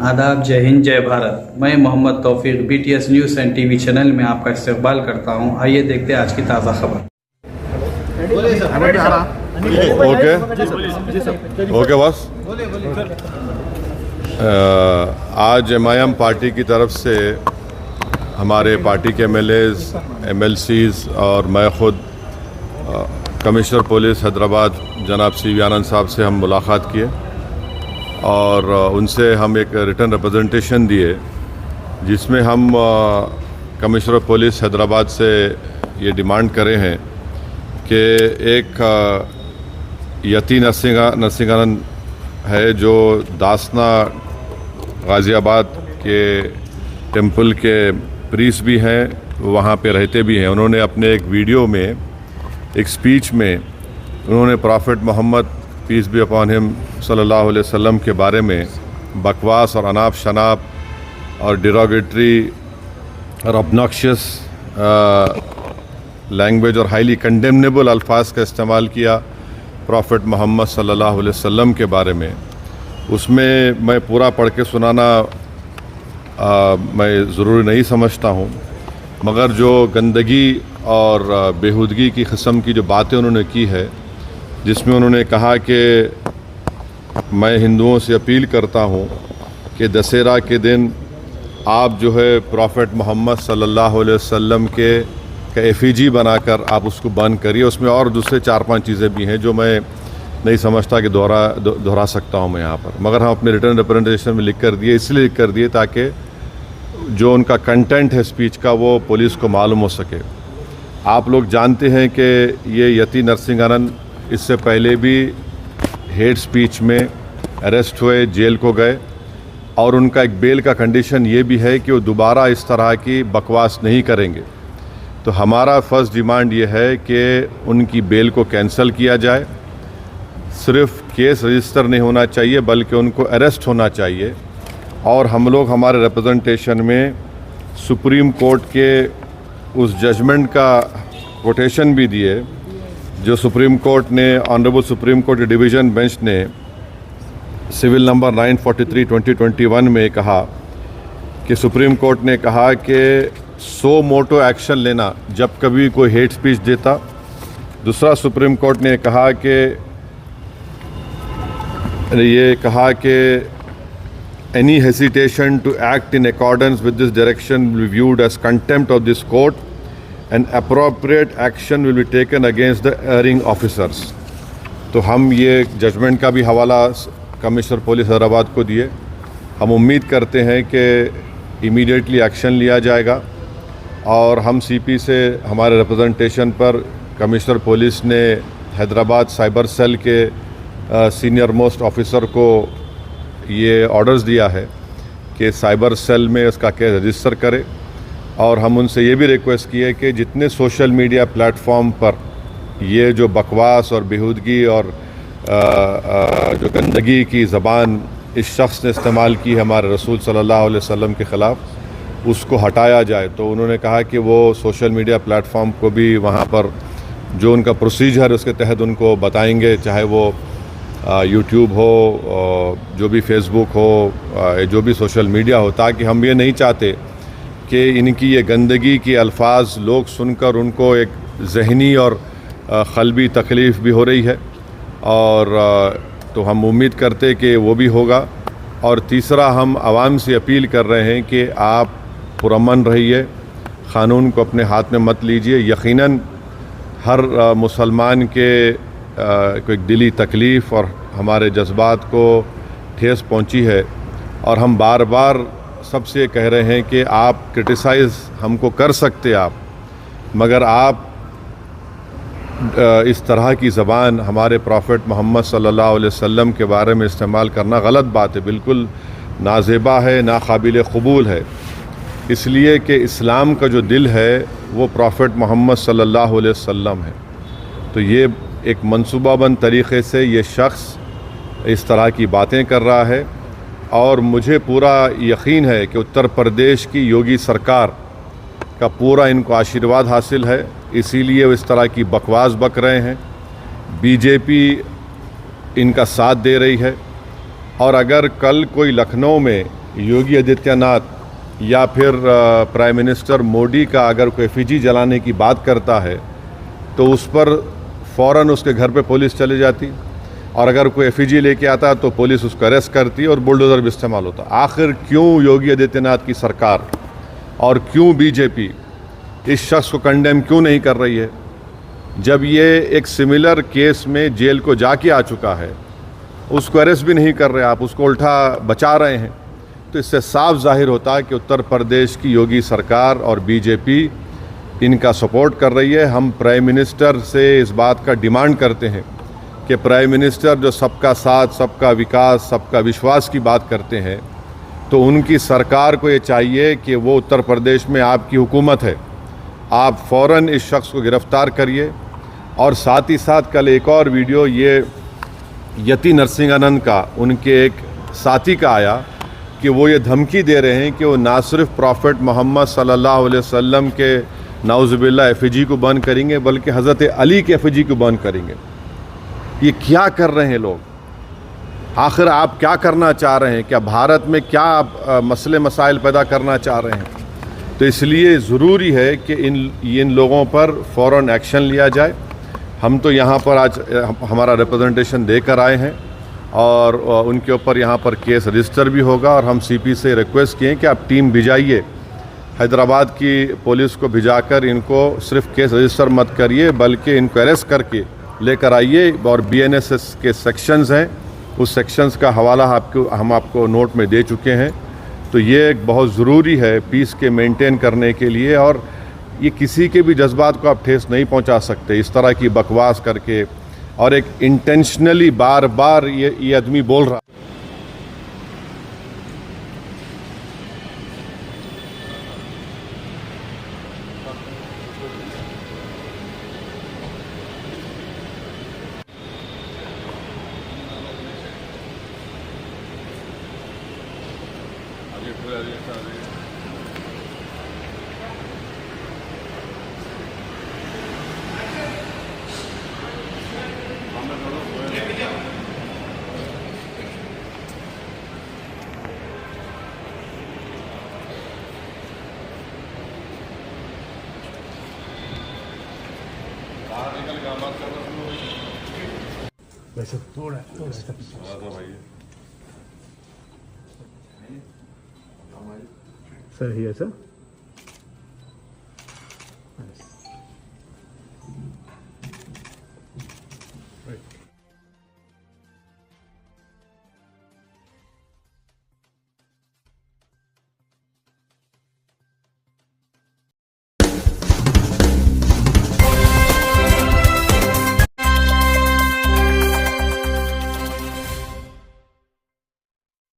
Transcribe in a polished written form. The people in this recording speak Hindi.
आदाब, जय हिंद, जय भारत। मैं मोहम्मद तौफीक BTS news and TV channel में आपका इस्तकबाल करता हूं। आइए देखते हैं आज की ताज़ा खबर। Okay boss. आज MIM पार्टी की तरफ से हमारे पार्टी के MLAs, MLCs और मैं ख़ुद कमिश्नर पुलिस हैदराबाद जनाब CV आनंद साहब से हम मुलाकात किए और उनसे हम एक रिटर्न रिप्रेजेंटेशन दिए जिसमें हम कमिश्नर पुलिस हैदराबाद से ये डिमांड करे हैं कि एक यति नरसिंहानंद है जो दासना गाज़ियाबाद के टेंपल के प्रीस्ट भी हैं, वहाँ पे रहते भी हैं। उन्होंने अपने एक वीडियो में, एक स्पीच में उन्होंने prophet Muhammad peace be upon him सल्लल्लाहु अलैहि वसल्लम के बारे में बकवास और अनाप शनाप और डिरोगेटरी और ऑब्नॉक्शियस लैंग्वेज और हाईली कंडेमनेबल अल्फाज का इस्तेमाल किया प्रॉफेट मोहम्मद सल्लल्लाहु अलैहि वसल्लम के बारे में। उसमें मैं पूरा पढ़ के सुनाना मैं ज़रूरी नहीं समझता हूँ, मगर जो गंदगी और बेहूदगी की किस्म की जो बातें उन्होंने की है, जिसमें उन्होंने कहा कि मैं हिंदुओं से अपील करता हूँ कि दशहरा के दिन आप जो है प्रॉफेट मोहम्मद सल्लल्लाहु अलैहि वसल्लम के एफिजी बनाकर आप उसको बंद करिए। उसमें और दूसरे 4-5 चीज़ें भी हैं जो मैं नहीं समझता कि दोहरा सकता हूँ मैं यहाँ पर, मगर हम अपने रिटर्न रिप्रेजेंटेशन में लिख कर दिए, इसलिए लिख कर दिए ताकि जो उनका कंटेंट है स्पीच का वो पुलिस को मालूम हो सके। आप लोग जानते हैं कि ये यति नरसिंहानंद इससे पहले भी हेट स्पीच में अरेस्ट हुए, जेल को गए और उनका एक बेल का कंडीशन ये भी है कि वो दोबारा इस तरह की बकवास नहीं करेंगे। तो हमारा फर्स्ट डिमांड ये है कि उनकी बेल को कैंसिल किया जाए। सिर्फ केस रजिस्टर नहीं होना चाहिए बल्कि उनको अरेस्ट होना चाहिए। और हम लोग हमारे रिप्रेजेंटेशन में सुप्रीम कोर्ट के उस जजमेंट का कोटेशन भी दिए जो सुप्रीम कोर्ट ने, honourable supreme court division bench ने सिविल नंबर 943/2021 में कहा कि सुप्रीम कोर्ट ने कहा कि सो मोटो एक्शन लेना जब कभी कोई हेट स्पीच देता। दूसरा, सुप्रीम कोर्ट ने कहा कि any hesitation to act in accordance with this direction will be viewed as contempt of this court and appropriate action will be taken against the erring officers। तो हम ये जजमेंट का भी हवाला कमिश्नर पुलिस हैदराबाद को दिए। हम उम्मीद करते हैं कि इमीडिएटली एक्शन लिया जाएगा और हम CP से हमारे रिप्रेजेंटेशन पर कमिश्नर पुलिस ने हैदराबाद साइबर सेल के सीनियर मोस्ट ऑफिसर को ये ऑर्डर्स दिया है कि साइबर सेल में इसका केस रजिस्टर करे। और हम उनसे ये भी रिक्वेस्ट किए कि जितने सोशल मीडिया प्लेटफॉर्म पर ये जो बकवास और बेहूदगी और जो गंदगी की ज़बान इस शख्स ने इस्तेमाल की है हमारे रसूल सल्लल्लाहु अलैहि वसल्लम के ख़िलाफ़, उसको हटाया जाए। तो उन्होंने कहा कि वो सोशल मीडिया प्लेटफॉर्म को भी वहाँ पर जो उनका प्रोसीजर है उसके तहत उनको बताएंगे, चाहे वो यूट्यूब हो, जो भी फेसबुक हो, जो भी सोशल मीडिया हो, ताकि हम ये नहीं चाहते कि इनकी ये गंदगी की अल्फाज लोग सुनकर उनको एक ज़हनी और क़ल्बी तकलीफ़ भी हो रही है। और तो हम उम्मीद करते कि वो भी होगा। और तीसरा, हम आवाम से अपील कर रहे हैं कि आप पुरअमन रहिए, क़ानून को अपने हाथ में मत लीजिए। यकीनन हर मुसलमान के कोई दिली तकलीफ़ और हमारे जज्बात को ठेस पहुंची है और हम बार बार सबसे कह रहे हैं कि आप क्रिटिसाइज़ हमको कर सकते आप, मगर आप इस तरह की ज़बान हमारे प्रॉफेट मोहम्मद सल्लल्लाहु अलैहि वसल्लम के बारे में इस्तेमाल करना गलत बात है, बिल्कुल नाज़ेबा है, नाकाबिल क़बूल है। इसलिए कि इस्लाम का जो दिल है वो प्रॉफेट मोहम्मद सल्लल्लाहु अलैहि वसल्लम है। तो ये एक मंसूबाबंद तरीक़े से ये शख्स इस तरह की बातें कर रहा है और मुझे पूरा यकीन है कि उत्तर प्रदेश की योगी सरकार का पूरा इनको आशीर्वाद हासिल है, इसीलिए वो इस तरह की बकवास बक रहे हैं। बीजेपी इनका साथ दे रही है और अगर कल कोई लखनऊ में योगी आदित्यनाथ या फिर प्राइम मिनिस्टर मोदी का अगर कोई एफिजी जलाने की बात करता है तो उस पर फ़ौरन उसके घर पे पुलिस चली जाती, और अगर कोई एफिजी लेके आता तो पुलिस उसको अरेस्ट करती और बुलडोज़र भी इस्तेमाल होता। आखिर क्यों योगी आदित्यनाथ की सरकार और क्यों बीजेपी इस शख्स को कंडेम क्यों नहीं कर रही है? जब ये एक सिमिलर केस में जेल को जाके आ चुका है, उसको अरेस्ट भी नहीं कर रहे आप, उसको उल्टा बचा रहे हैं। तो इससे साफ जाहिर होता है कि उत्तर प्रदेश की योगी सरकार और बीजेपी इनका सपोर्ट कर रही है। हम प्राइम मिनिस्टर से इस बात का डिमांड करते हैं कि प्राइम मिनिस्टर जो सबका साथ, सबका विकास, सबका विश्वास की बात करते हैं, तो उनकी सरकार को ये चाहिए कि वो उत्तर प्रदेश में आपकी हुकूमत है, आप फ़ौरन इस शख्स को गिरफ़्तार करिए। और साथ ही साथ कल एक और वीडियो ये यति नरसिंहानंद का, उनके एक साथी का आया कि वो ये धमकी दे रहे हैं कि वो ना सिर्फ प्रॉफेट मोहम्मद सल्लल्लाहु अलैहि वसल्लम के नाउज़ुबिल्लाह एफिजी को बंद करेंगे बल्कि हज़रत अली के एफिजी को बंद करेंगे। ये क्या कर रहे हैं लोग? आखिर आप क्या करना चाह रहे हैं? क्या भारत में क्या आप मसले मसाइल पैदा करना चाह रहे हैं? तो इसलिए ज़रूरी है कि इन लोगों पर फ़ौरन एक्शन लिया जाए। हम तो यहाँ पर आज हमारा रिप्रेजेंटेशन देकर आए हैं और उनके ऊपर यहाँ पर केस रजिस्टर भी होगा, और हम सीपी से रिक्वेस्ट किए कि आप टीम भिजाइए, हैदराबाद की पुलिस को भिजाकर इनको सिर्फ केस रजिस्टर मत करिए बल्कि इनको अरेस्ट करके लेकर आइए। और बीएनएस के सेक्शंस हैं, उस सेक्शंस का हवाला हम आपको नोट में दे चुके हैं। तो ये एक बहुत ज़रूरी है पीस के मेंटेन करने के लिए, और ये किसी के भी जज्बात को आप ठेस नहीं पहुंचा सकते इस तरह की बकवास करके। और एक इंटेंशनली बार बार ये आदमी बोल रहा वैसे थोड़ा सर ही है सर।